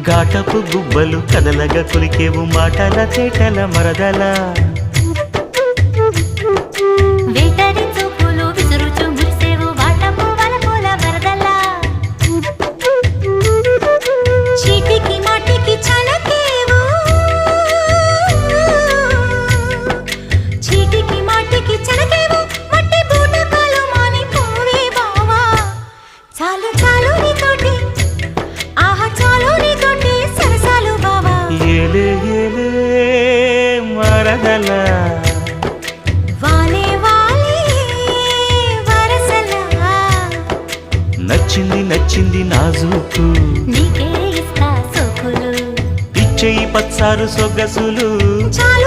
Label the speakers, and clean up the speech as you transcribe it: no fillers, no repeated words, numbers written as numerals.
Speaker 1: ఘాటపు గుబ్బలు కదలగా కొలికేవు మాటల తేటల మరదల
Speaker 2: వేటరి చూపులు విసురుచు మురిసేవు వాటపు వలపుల వరదల చీటికి మాటికి చలకేవు చీటికి మాటికి చలకేవు మట్టి బూటకాలు మాని పోవే బావా చాలు చాలు నీతోటి ఆహా చాలు నీతోటి సరసాలు బావా
Speaker 1: ఏలే ఏలే మరదల
Speaker 2: వాలే వాలే వరసలా
Speaker 1: నచ్చింది నచ్చింది నాజూకు
Speaker 2: నీకే ఇస్తా సోకులు
Speaker 1: ఇచ్చేయి పచ్చారు సొగసులు
Speaker 2: చాలు